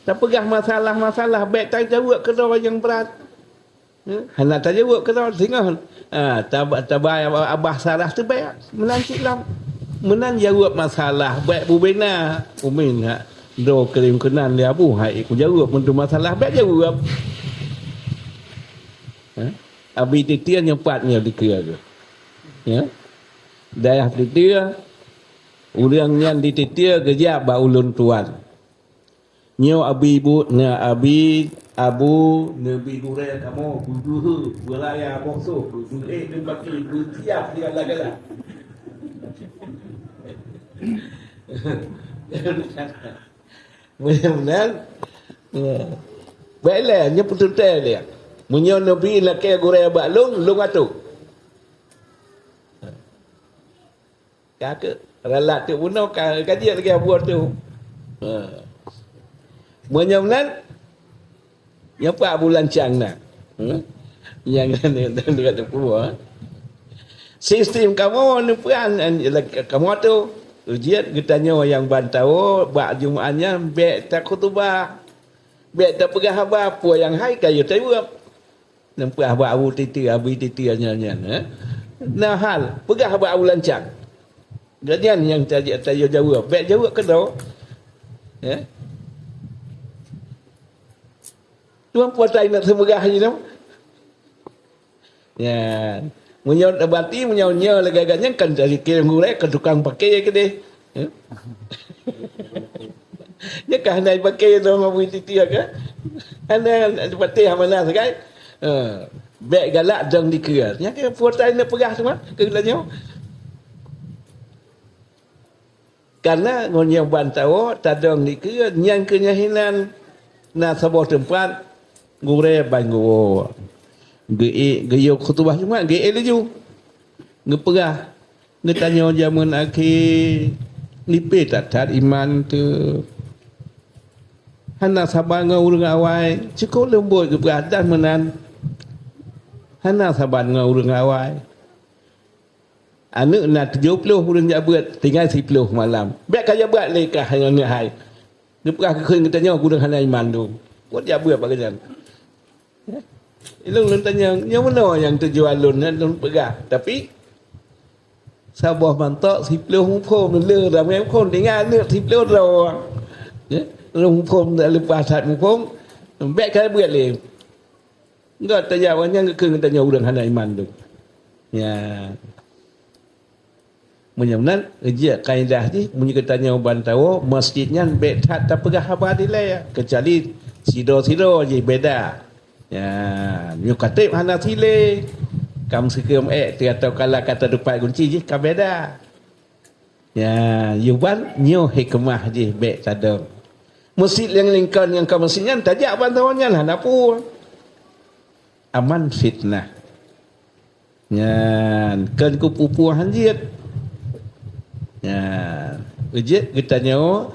Tak pegah masalah-masalah. Baik tak jawab kedua yang berat. Hendak tak jawab kedua. Tengok. Tabai abah salah tu baik. Menancik lah. Menan jawab masalah. Baik bubena. Umin nak. Do kelim kenan dia abu. Hai aku jawab untuk masalah. Baik jawab. Abi titian yang patnya dikira ke. Ya. Daerah titia. Urang yang dititia kerja ba ulun tuan. Nyo abi bu na abi abu nabi dure kamu buduh beraya bokso buduh dan baki bertiap dia lagalah. Mudah-mudahan baiklah nya pututai dia. Munyo nabi la ke gure ba lung atu. Kakak ralat tu bunuh kaji lagi buat tu. Mudah-mudahan yang 4 bulan cang nak. Yang dekat tu pula. Sistem kamu ni puan kamu tu ujian getanya yang bantau bak Jumaatnya bek tak khutbah. Bek tak pegah apa yang hai kayu tai buat. Nampak abak abu titi abi titi nya. Nah hal pegah abak bulan cang. Gadian yang tayo jawab. Bek jawab ke dah. Ya. Tuan puatai nak semegah je tu. Ya. Munyo bati munyo lagi agaknya kan dari kirim gurek ke tukang pakai ke deh. Ya. Ya kan naik pakai tu mau titi ke? Ana pati mana sekai? Bek galak dang dikira. Ya ke puatai nak pegah semua kegelanya. Karena ngunyang bantau tadong dikira yang kenyahinan na sebuah tempat gure bangu ge khutbah cuma ge laju ngepegah ngetanya zaman akhir lipe tak iman tu hana sabar ngau urang awai cukup lembut ke beradan menan hana sabar ngau urang awai anak nak 70 urang jak berat tinggal 10 malam baik kaya berat lekah hanya hai ngepegah ke ngetanya urang hana iman tu buat jak berat bagaimana Ilung tanya, yang mana yang tujuan lun lun pegah. Tapi sabah mantok 10 hukum le dah mai hukum tinggal le 10 dah. Ya, hukum dah lepas hat hukum baik kali buat le. Enggak tanya yang ke tanya urang hana iman tu. Ya. Mudah-mudahan je kaedah ni munyi tanya bantau masjidnya baik tak pegah apa dilai kecuali sido-sido je beda. Ya, you katip hana sile. Kam sekem atau kala kata depan kunci je kam beda. Ya, you ban nyo hikmah je baik tadong. Masjid yang lingkon yang kau masjidnya tajak bantuannya lah napu. Aman fitnah. Ya, kan ku pupuhan je. Ya, ujit kita nyo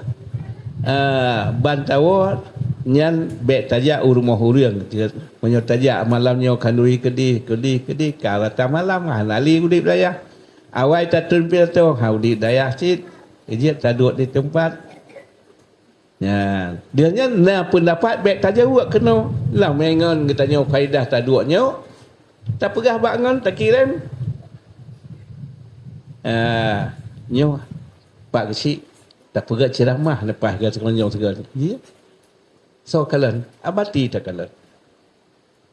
bantau nyan bek tajak rumah urang menyo tajak malamnya kandui kedi karata malam nali udip daya awai tatun piato haudi daya sit ejit taduk di tempat ya dia nya na pendapat bek tajak buat kena lah mengon kita nyo faedah taduknya tak pegah bangun tak kirim nyo pak kecil tak pegah ceramah lepas ke sekolah segala ya. So kalan abati tak kalan.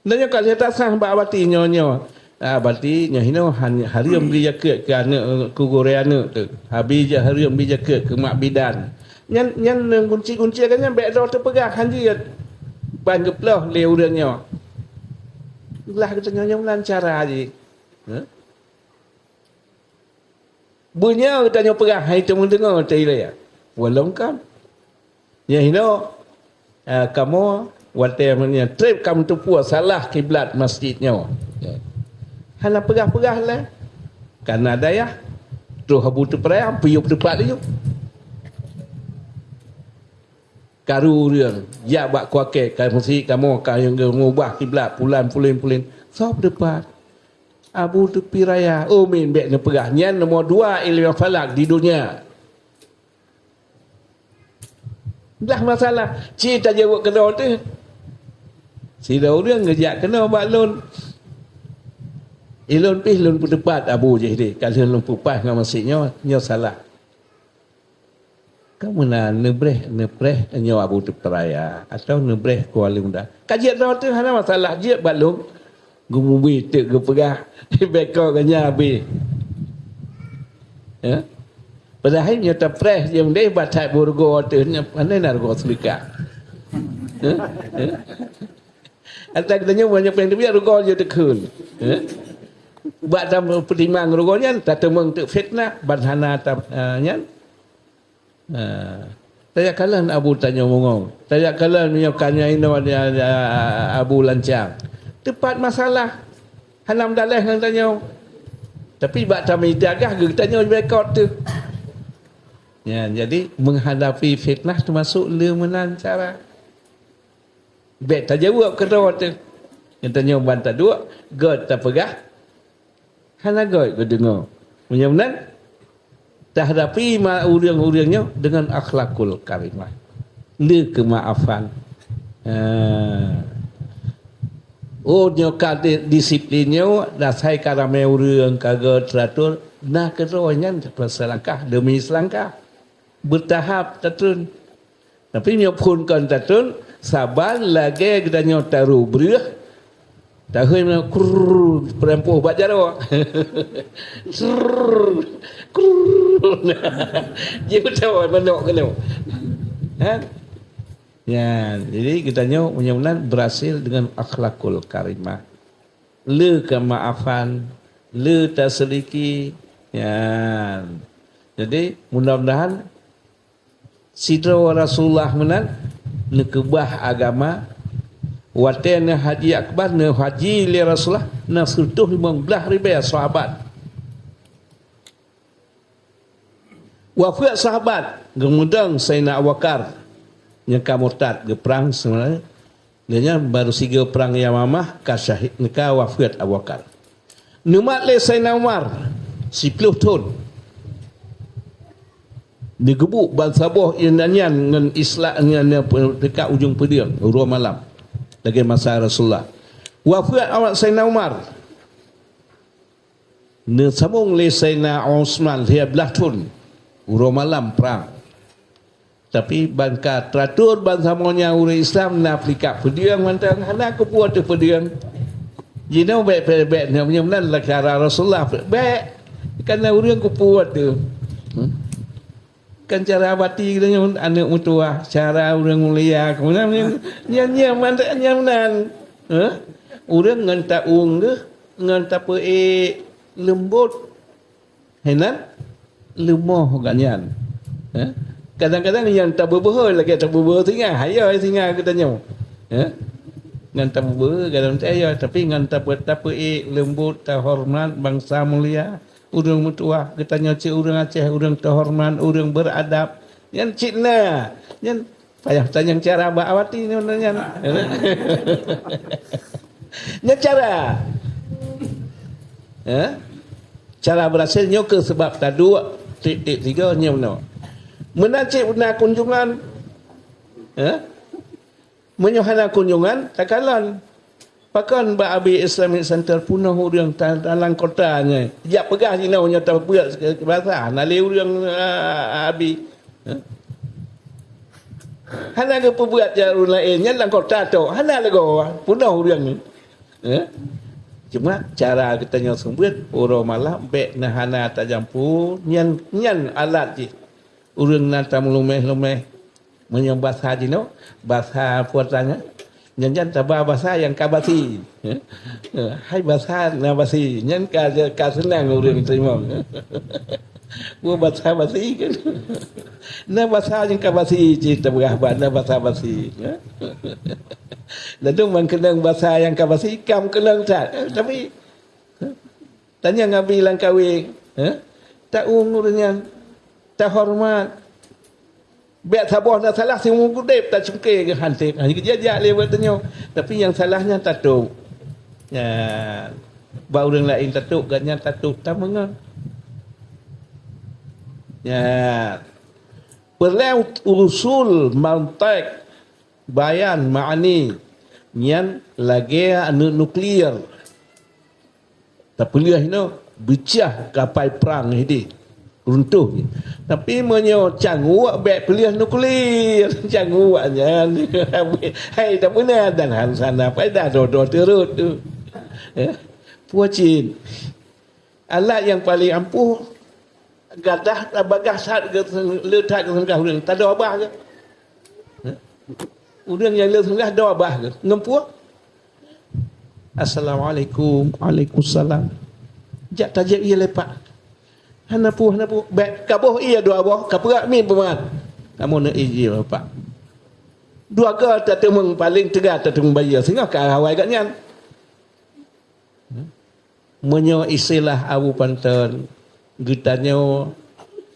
Nanya kalau tak sah abati nyo. Abati nyo hino harium beli jaket ke anak ku goreana tu. Habis je harium beli jaket ke mak bidan. Nyan kunci-kunci kan nyan bek do terpegang hanji ban geploh le urang nyo. Lah kita nyo lancar aje. Bunya kita nyo pegang hai temu dengar tai le ya. Walau kan. Ya hino kamu watemanya trip kamu tu puas salah kiblat masjidnya. Hana pegah-pegah lah. Karena ada ya. Tu habu tu perayaan piyup tepat dia. Karu dia. Ya bak kuake kamu si kamu yang mengubah kiblat pulan. Sob depan. Abu tu piraya. Oh min bek ne pegah. Nyan nombor 2 ilmu falak di dunia. Dah masalah. Cik tak jawab kena tu. Sila orang ngejak kena baklon. Ilon pih lon pun tepat abu je dia. Kalau lon pupas dengan masjidnya, nyo salah. Kamu nak nebreh nyo abu terperaya atau nebreh kuala muda. Kajian dah tu hana masalah je baklon. Gumubi tek gepegah. Beko kanya abi. Ya. Padahal nyo terpreh yang dia batai burgo tu mana nak go selika. Atau katanya banyak yang dia rugo je tekun. Buat dalam pertimbangan rugonya tak temeng tu fitnah badhana nya. Tanya kalan Abu tanya mongong. Tanya kalan menyokanya ini Abu lancang. Tepat masalah. Hanam daleh yang tanya. Tapi buat kami dagah tanya rekod tu. Ya, jadi menghadapi fitnah termasuk lemenan cara. Bet tak jawab kedua tu. Yang tanya bantah dua, god tak pegah. Hana god go dengar. Menyamnan tak hadapi urang-urangnya dengan akhlakul karimah. Le kemaafan. Oh nyoka disiplinnya dah saya karame urang kagak teratur nah keronya selangkah demi selangkah bertahap tatun. Tapi nyopun kan tatun sabar lagi kita nyotaru berah tahu mana kurr perempuan bajaro kurr dia tahu mana kena ya jadi kita mudah-mudahan berhasil dengan akhlakul karimah le kemaafan le tasliki ya jadi mudah-mudahan sidra Rasulullah menan nekebah agama watena haji akbar ne haji li Rasulullah nasutuh 15,000 sahabat wafat sahabat kemudian Sayyidina Abu Bakar yang kamurtad ke perang sebenarnya dia baru 3 perang Yamamah ka syahid ka wafat Abu Bakar numat le Sayyidina Umar 10 tahun digebuk Balsabah Indanyan dengan Islam dengan dekat ujung pedang urus malam lagi masa Rasulullah wafat awak Sayyidina Umar ne sambung le Sayyidina Utsman 13 tahun urus malam perang tapi bangka teratur bangsa monya orang Islam na Afrika pedang mantang hana aku buat tu pedang jino baik-baik ni punya lah cara Rasulullah baik kerana orang aku buat tu kan cara bati kita anak mutua cara orang mulia kemudian nyanyi mantap nyaman orang ngantak ung ke ngantak lembut henan lemah ganyan kadang-kadang yang tak berbuah lagi tak berbuah tinggal haya tinggal katanya ngan tak berbuah kadang saya tapi ngan tak lembut tak hormat bangsa mulia orang mutua katanya cik orang Aceh orang terhormat orang beradab yang Cina yang payah tanya cara baawati ni nanya nya cara cara berhasilnya ke sebab tadu titik 3 nya benar menacik benar kunjungan menyohana kunjungan takalan pakan ba abi Islamic Center punah orang dalam kotanya jak pegah jinau nya tak buat bahasa nali orang abi hana ke perbuat jarun lain nya dalam kota tu hana lego punah orang ni cuma cara kita nya sembut orang malah bek nah hana tak jampu nyan alat je orang nata melumeh-lumeh menyembah haji no bahasa puatanya nyan tabah bahasa yang kabasi hai bahasa nabasi nyan ka senang orang terima gua bahasa basi kan na bahasa yang kabasi cerita berahbat na bahasa basi lalu mengkenang bahasa yang kabasi kam kenang tak tapi tanya ngabi langkawi tak umurnya tak hormat biar sabah nak salah si mungkudip tak cengkir ke hantik hanya kejadian lewat tanya tapi yang salahnya tatuk ya bau orang lain tatuk ganyan tatuk tak mengan ya perlu usul mantek bayan ma'ani nyan lagi nuklear tak boleh becah kapal perang ini runtuh. Tapi menyo canggu bek pelih nuklear canggu nya hai tak benar dan sana pai dah dodo terut tu puacin alat yang paling ampuh gadah bagah sat ke letak ke tengah urang tak ada abah ke urang yang le tengah ada abah ke ngempuh. Assalamualaikum. Waalaikumsalam. Jak tajak ia lepak. Hanapu baik kabuh ia dua abah kaperak min pemat. Kamu nak iji lepak. Dua ke tatemeng paling tegak tatemeng bayar sehingga ka hawai gatnya. Menyo istilah Abu Pantan getanyo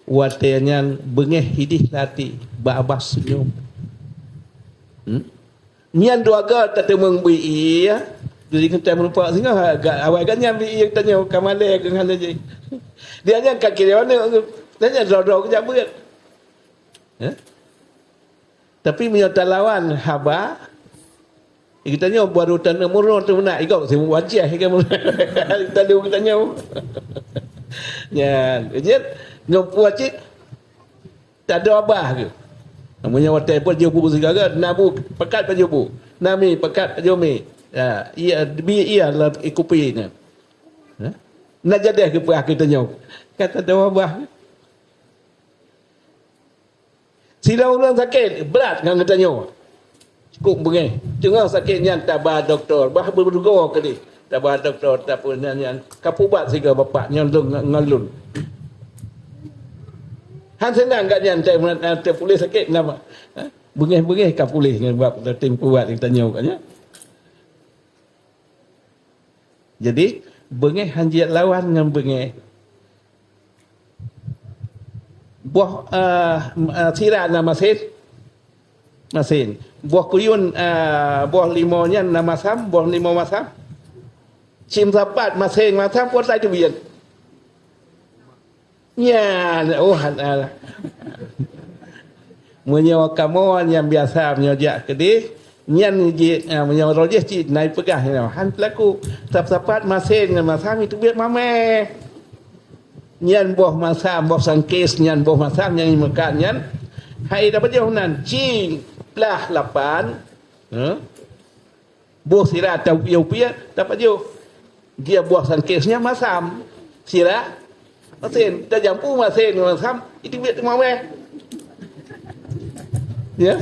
watenya bengeh hidih lati ba abas senyum. Nyan dua ke tatemeng bi ya. Jadi kita melupa sehingga awal kan yang tanya kamale ke ngana je. Dia hanya kaki dia mana tanya dor-dor kejap berat. Tapi menyata lawan haba kita tanya baru tanah murno tu nak ikut saya wajah ke kita dia tanya. Ya, jadi ngompu wajib tak ada abah ke. Namanya watai pun jubu segala nabu pekat pajubu. Nami pekat pajubi. Ya, ia lah ikupi ni. Nak jadi ke perah kita nyok. Kata dia abah. Sila orang sakit berat dengan kita nyok. Cukup bengai. Tengah sakitnya tabah doktor. Bah berduga ke ni. Tabah doktor tak pun yang kapubat sehingga bapak nyondong ngalun. Han senang kat nyantai boleh sakit nama. Bengai-bengai kapulih dengan bab tim kuat kita nyok katnya. Jadi bengeh hanjiat lawan dengan bengeh buah sirat nama masin buah kuyun buah limonya nama sam buah limo masam sim sapat masin masam pun tak cubian ya menyewa kamu yang biasa menyojak kedih nyan je yang rojeh cik naik pegah han pelaku sapat masin dengan masam itu biar mame nyan boh masam boh sangkis nyan boh masam yang mekat nyan hai dapat jauh nan cing plah lapan boh sirah tau pia dapat jauh dia boh sangkisnya masam sirah masin dah jampu masin masam itu biar mame ya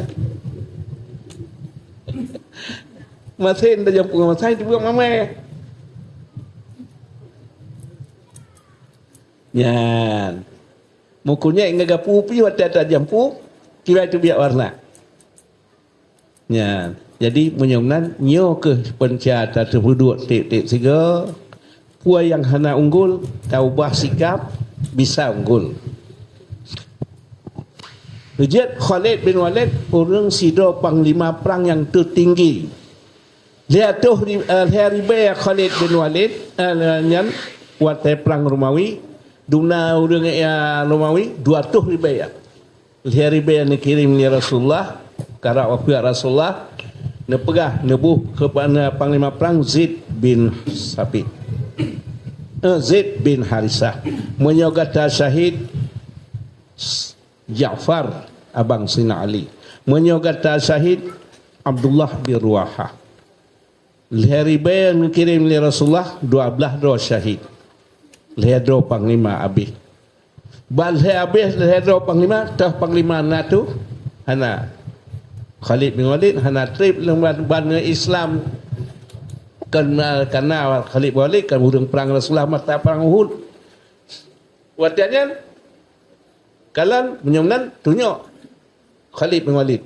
masin dah jampu masai tu buat mama. Yan. Mukunya ngagapu pi wata jampu kira itu biak warna. Yan. Jadi menyomnan nyo ke pencata terbuduk tip-tip siga puai yang hana unggul taubah sikap bisa unggul. Ujat Khalid bin Walid orang sido panglima perang yang tertinggi. Lihat tu hari baya Khalid bin Walid nyan watai perang Romawi duna orang Romawi 200 ribaya. Hari baya ni kirim li Rasulullah kara wafat Rasulullah ne pegah nebuh kepada panglima perang Zaid bin Sabit. Zaid bin Harisah menyogata syahid Ja'far abang Sina Ali menyogata syahid Abdullah bin Ruahah. Hari bayan kirim li Rasulullah 12 do syahid. Lihat do panglima abih. Bal habis lihat do panglima tah panglima natu hana Khalid bin Walid hana trip lemban Islam karena Khalid bin Walid kan urang perang Rasulullah mata perang Uhud. Watiannya kalan menyomnan tunjuk Khalid bin Walid.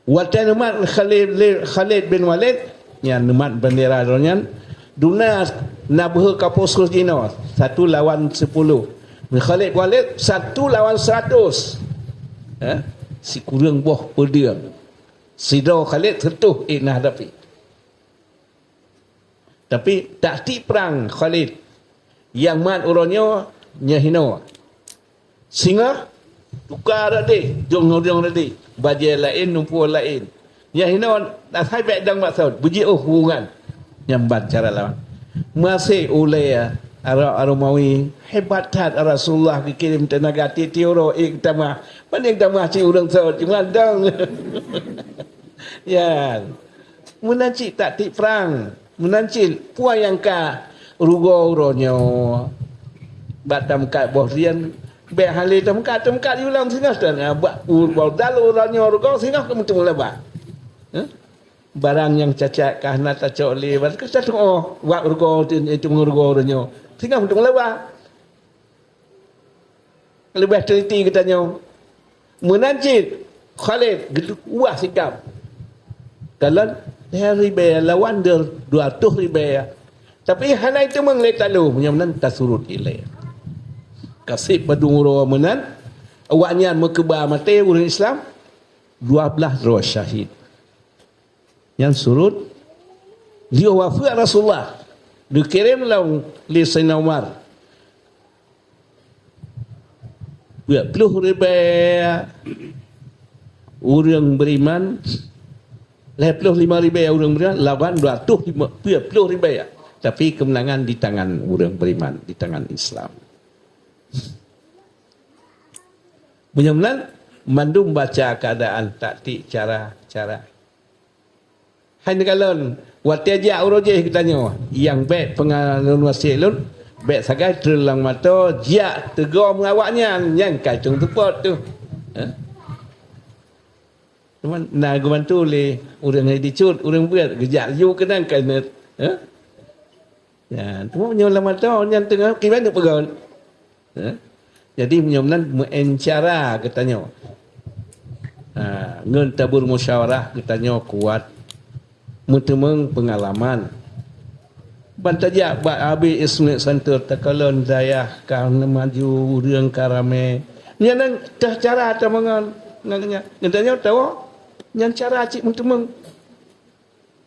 Watian umat Khalid bin Walid yang nemat bendera donyan dunas nabah kapus Cina 1 lawan 10 Khalid Walid 1 lawan 100 si kurang boh pedang sido Khalid tertuh nak hadapi tapi taktik perang Khalid yang mat uronyo nyahino sehingga tukar dah deh, jong tadi, baju lain, numpu lain. Yang ini nak saya baik dang maksud, buji hubungan yang cara lawan. Masih oleh Aromawi hebat tat Rasulullah dikirim tenaga titiuro iktamah. Mana iktamah ci urang saud cuma dang. Ya. Menanci tak ti perang, menanci puan yang ka rugo ronyo. Batam kat boh rian be hali temkat ulang singah dan buat urbal dalu ronyo rugo singah kamu temu laba. Barang yang cacat kahna tak cok lewat ke satu buat rugo itu rugo ronyo. Sehingga untuk melawak. Lebih teliti katanya. Menanjid Khalid geduk wah sikap. Kalau riba lawan der 200 riba. Tapi hana itu menglek talu menyaman tasurut ilai. Kasih padunguro menan awaknya mekeba mati orang Islam 12 roh syahid. Yang surut dia wafat Rasulullah. Dikirimlah li Sayyidina Umar 20 ribu orang beriman 55 ribu orang beriman lawan 250 ribu tapi kemenangan di tangan orang beriman, di tangan Islam. Benar-benar mandum baca keadaan taktik cara hanya kalon watiaja urojeh katanya yang baik pengalun wasilun baik sagai terlang mata jak tegur mengawaknya yang kacung tepot tu. Cuman nak bantu le orang yang dicut orang buat gejak you kenang kena. Ya, tu menyolah mata yang tengah kiban tu pegon. Jadi menyolan mencara katanya. Ngen tabur musyawarah katanya kuat. Mutemeng pengalaman. Bantajak bak abi Islamic Center takalon dayah kan maju urang karame. Nya nang tah cara ta mangan nganya. Ngentanya tahu nyan cara cik mutemeng.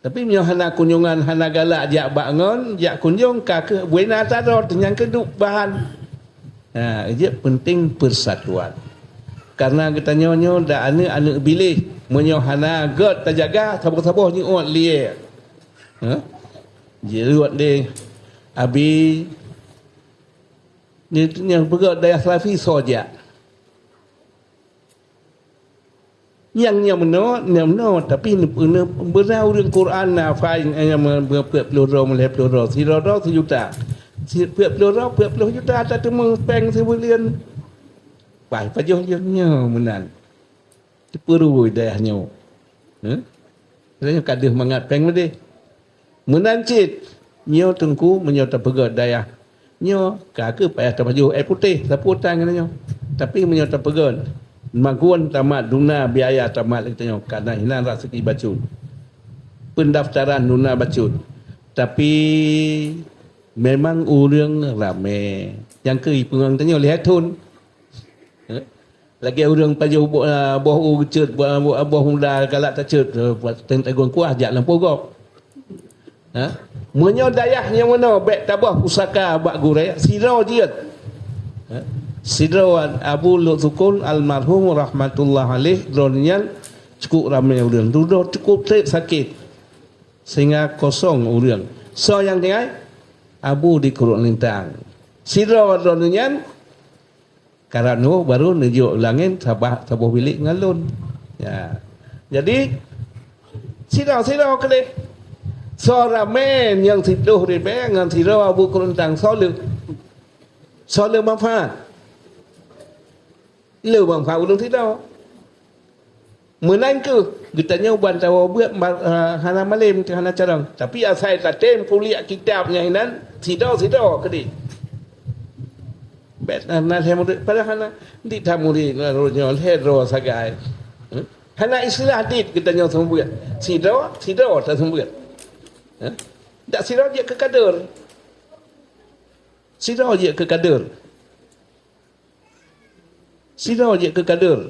Tapi nyo hana kunjungan hana galak jak bak ngon, jak kunjung ka ke buena tador yang keduk bahan. Ia penting persatuan. Karena katanya nyo dak anak bilih menyo hana god tajaga saboh-saboh ni ot lie. Jeruat de abi ni yang bergerak daya salafi saja. Yang meno tapi benar urang Quran na fai yang peluru meleh peluru siroro sejuta. Peluru juta tak temu peng sebulan. Pai pajoh-johnya menan. Perlu dayahnya. Rasanya kadah mangat peng mede. Menancit nyo tengku menyota pegat dayah. Nyo kake payah ta maju putih saputan katanya. Tapi menyota pegat. Maguan tamat duna biaya tamat katanya karena hilang rezeki bacun. Pendaftaran duna bacun. Tapi memang urang ramai. Yang ke pengang tanya lihat tun. Lagi orang paju boh ucut boh muda galak tak cut buat tentagon kuah jak lampu gok. Menyo dayahnya mana bek tabah pusaka bak gureh sirau jiat. Sirau Abu Lutsukun almarhum rahmatullah alaih dronian cukup ramai orang duduk cukup sakit sehingga kosong orang. So yang tinggal Abu di kurung lintang. Sirau dronian karena baru nujuk langit sabah bilik ngalun. Ya. Jadi sirau kele. Seorang men yang tidur di dengan sirau Abu Kuruntang soleh manfaat. Lu manfaat ulung sirau. Menang ke ditanya bantawa buat hana malim ke hana carang. Tapi asal tatem puliak kitabnya inan sirau kedi. Bet na hemud pada hana di tamuri ngarunyo hedro sagai. Hana istilah hadis kitanya sembuat. Sirau tak sembuat. Tak sirau dia ke kader. Sirau dia ke kader.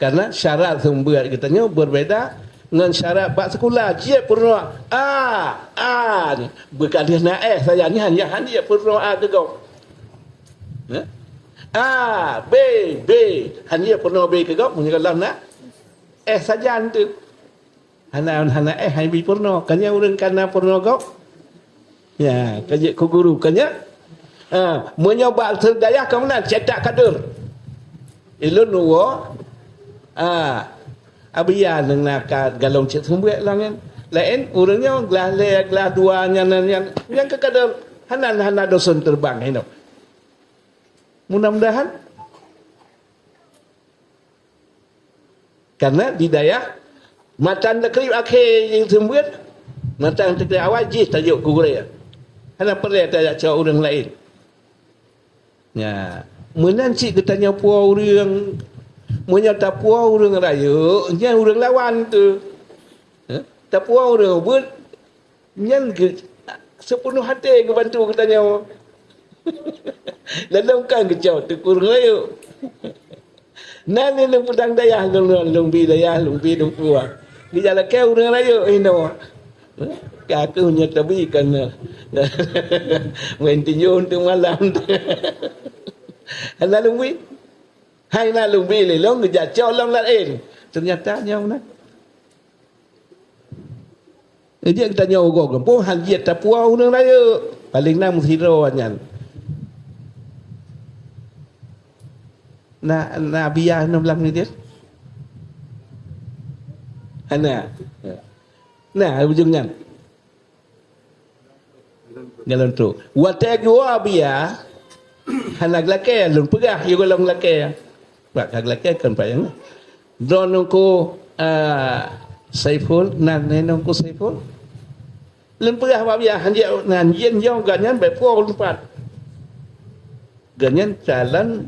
Karena syarat sembuat kitanya berbeza dengan syarat bak sekolah. Dia perlu berkadih naik saya ni hanya dia perlu ke kau. B, B. Hanya pernah B ke kau, punya kalau nak. Saja tu. Hana hai bi pernah. Kanya orang kana pernah kau. Ya, kajik ku guru kanya. Menyoba terdaya kamu nak cetak kader. Ilun nuwa. Abia nang nak galong cet sembuat lah kan. Lain orangnya gelah dua yang ke kader. Hana dosun terbang ini. Mudah-mudahan karena di daya matan takrib akhir yang sembuat matan takrib awal jih tajuk kugurai hana perlu tajuk cakap orang lain ya menanci ketanya puau orang menyata puau orang raya nya orang lawan tu tak puau orang buat nyan sepenuh hati ke bantu ketanya lalu kan kecau tekur layu nani nang pedang dayah long bi puang di jalan ke orang layu ino aku nya tabi kan main tinju untuk malam ana long bi hai na long bi le long ja chao long lain ternyata nhau na dia kita nyaw gog pun hajiat tapua orang layu paling nam hero nyan na biar nam lang ni dia ana ujung nyan galon tu wate gua biar hana glake lun pegah yo golong lake bak glake kan payang donoko Saiful nenongku Saiful lun pegah biar hanjia nan yen yo ganyan be po lumpat ganyan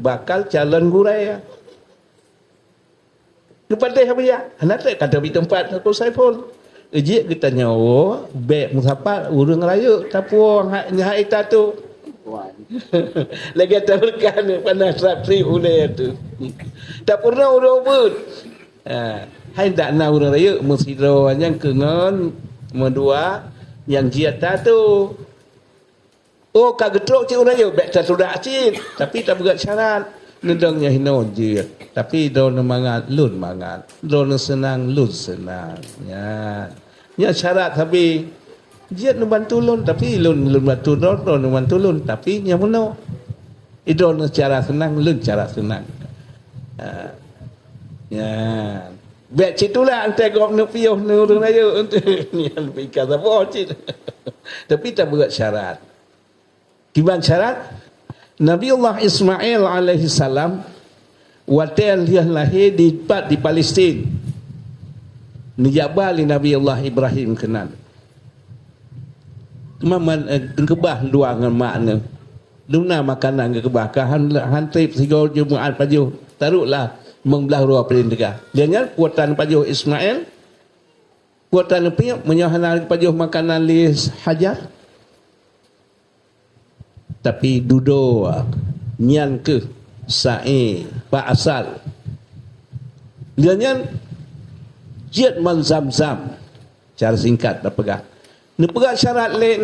bakal calon gurai ya. Kepada apa ya? Anak tak kata di tempat aku Saiful. Ejik kita nyawa bek musafat urang raya tapuang hak ita tu. Lagi terkan panas rapri ulai tu. Tak pernah urang pun. Hai tak nak urang raya mesti yang kengon medua yang jiata tu. Oh kagetrok cik urang yo bek tersudak cik tapi tak berat syarat nedangnya hino je tapi don mangat lun mangat don senang lun senang ya syarat tapi dia nu bantu lun tapi lun bantu don bantu lun tapi nya mono idon cara senang lun cara senang ya bek citulah antai gop nu piuh nu urang ayo ni lebih kata apa cik tapi tak berat syarat. Kiban syarat Nabi Allah Ismail alaihi salam watel dia lahir di Palestin ni jabal Nabi Allah Ibrahim kenan maman kebah dua dengan makna duna makanan kebah han trip sigol Jumaat pajuh taruhlah membelah ruah perintah dia nya kuatan pajuh Ismail kuatan pi menyohana pajuh makanan li Hajar tapi dudo nyan ke sa'i pak asal dia nyan jiat man zam-zam cara singkat dah pegang ni pegang syarat le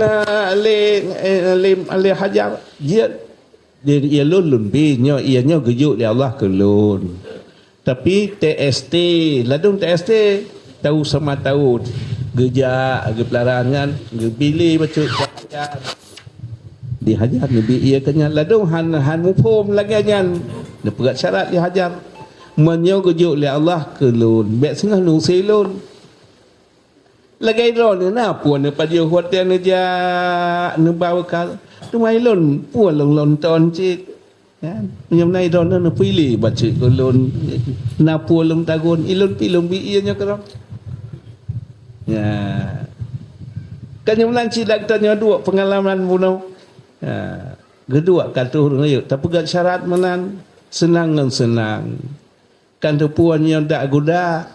hajar jiat dia lun bi nyo ia nyo gejuk dia Allah ke lun tapi TST ladung TST tahu sama tahu gejak gepelarangan gebili baca dihajar nabi ia kenya ladung han mufhum lagi nyan dia pegat syarat dihajar menyo gejuk li Allah ke lun bek sengah nu silun lagi ron na puan pa dia hotel ne ja nu bawa kal tu mai lun puan lon ton cik kan nyam nai ron na pilih baca ke lun na puan lum tagun ilun pilum bi ia nya kerap ya kan yang lanci dak tanya dua pengalaman bunuh kedua kata orang ayo tapi gak syarat menan senang dan senang kan tu puan yang tak guda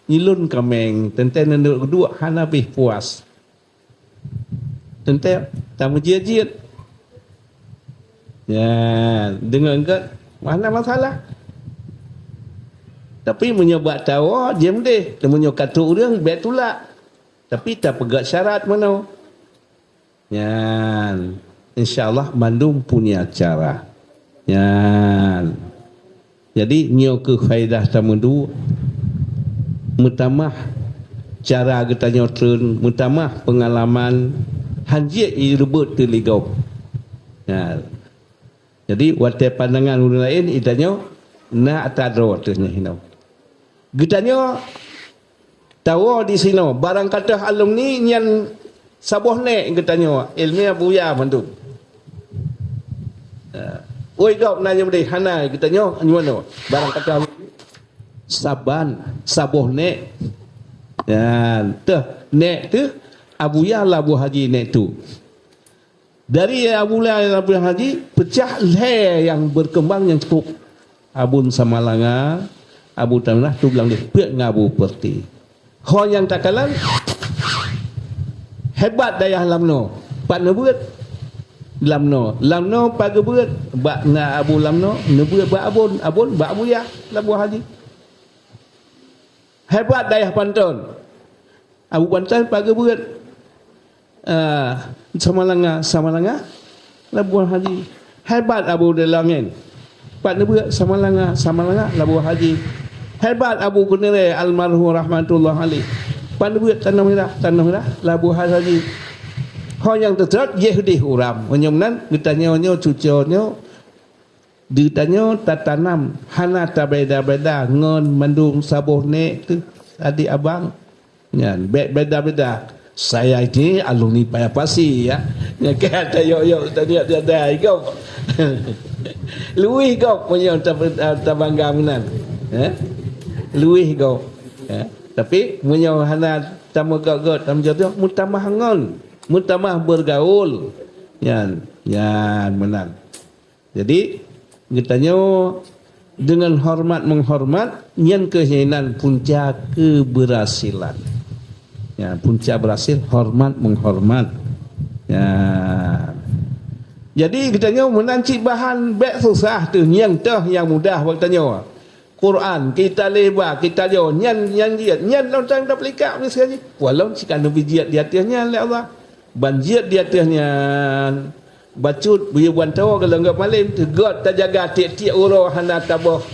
nyilun kameng tenten nenduk kedua hanabih puas tenten tamu jiat ya dengan enggak mana masalah tapi menyobat tahu diam deh temunya kata orang bet tulak tapi tak pegat syarat mana ya InsyaAllah Bandung punya cara Ya. Jadi nyo ke faedah tamudu mutamah cara kita nyotren mutamah pengalaman hanjie irebut tu ligau. Ya. Jadi wate pandangan orang lain itanyo na atadro tu hino. Gitanyo tahu di sini barang kata alumni nyan saboh ne gitanyo ilmiah buya mandu. Oi gop nanya beri hana gitanyo anyuano barang kata saban saboh ne. Ya, teh nek tu abuya labu haji nek tu. Dari abuya labu haji pecah le yang berkembang yang cukup. Abun Samalanga, Abu Tanah tu bilang dia pek ngabu perti. Ho yang takalan hebat daya lamno. Pak nebuat lamno pak gebuat bak nga Abu lamno nebuat bak abun bak abuya labu haji. Hebat daya pantun. Abu Bantan pagi buat Samalanga Labuan Haji. Hebat Abu Delangin. Pak Nebuat Samalanga Labuan Haji. Hebat Abu Kunere almarhum rahmatullah alaih. Pak Nebuat Tanah Merah Labuan Haji. Ho yang terterot Yehudi uram. Menyumnan ditanya cuconyo ditanya tatanam hana tabeda-beda ngon mandung sabuh ne tu adik abang. Ya, beda-beda. Saya ini alumni Payapasi ya. Ya kata yo tadi ada kau. Luih kau punya tabangga menan. Luih kau. Tapi punya hana tamu kau tamu jodoh mutamah ngon, mutamah bergaul. Yan menan. Jadi kitanya dengan hormat menghormat yang kehinan punca keberhasilan. Ya, punca berhasil hormat menghormat. Ya. Jadi kitanya menanci bahan bek susah tu yang mudah waktunya. Quran kita lebar kita jo nyan lontang dah pelika ni sekali. Walau sikan nabi jiat di atasnya oleh Allah. Banjiat di atasnya bacut biar tahu kalau enggak malam tegot tak jaga tiap-tiap orang hana tabah.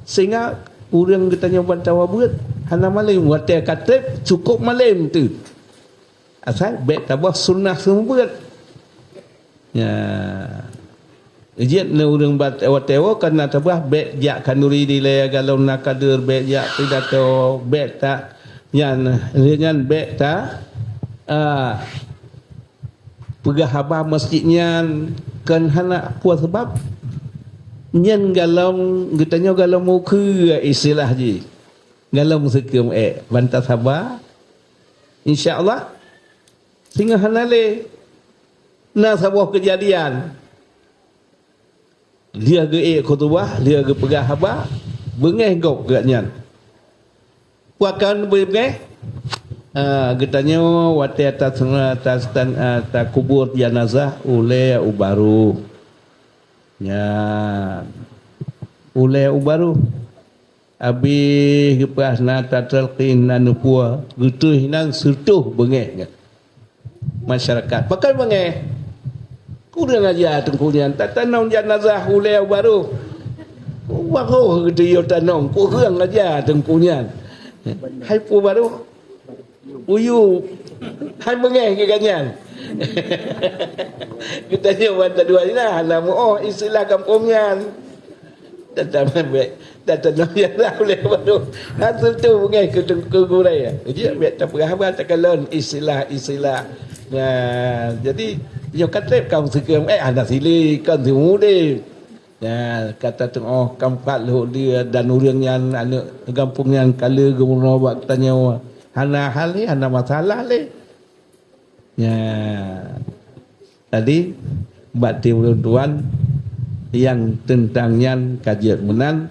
Sehingga orang kitanya bantawa buat hana malam watai katib cukup malam tu asal baik tabah sunnah semua buat ya ijat na orang watai kena tabah baik jak kanuri dilai kalau nak kader baik jak pidato baik tak yang baik tak pegah habah masjidnya kan hana puas sebab nyen galong kitanya galong muka istilah je galong sekem bantah sabar insyaallah sehingga hanale na sebuah kejadian dia ge khutbah dia ge pegah habah bengeh gop ge nyen puakan bengeh kitanya wati atas kubur jenazah oleh ubaru ya oleh ubaru habis kepas nata telkin nanupua gitu hinan sertuh bengeh masyarakat pakai bengeh kurang aja tengkulian tak tanong jenazah oleh ubaru waduh gitu yo tanong kurang aja tengkulian hai pu baru uyu hai bengeh ke kanyan kita ni wanita dua ni lah nama istilah kampungnya datang yang dah boleh baru hasil tu bengeh ke gurai jadi biar tak berapa tak kalon istilah nah jadi yo kata kaum sekem ada sili kan semua deh ya kata tu kampat lu dia dan urangnya anak kampungnya kala gubernur buat tanya hana hal ni hana masalah le ya tadi bak tuan yang tentangnya kajian menan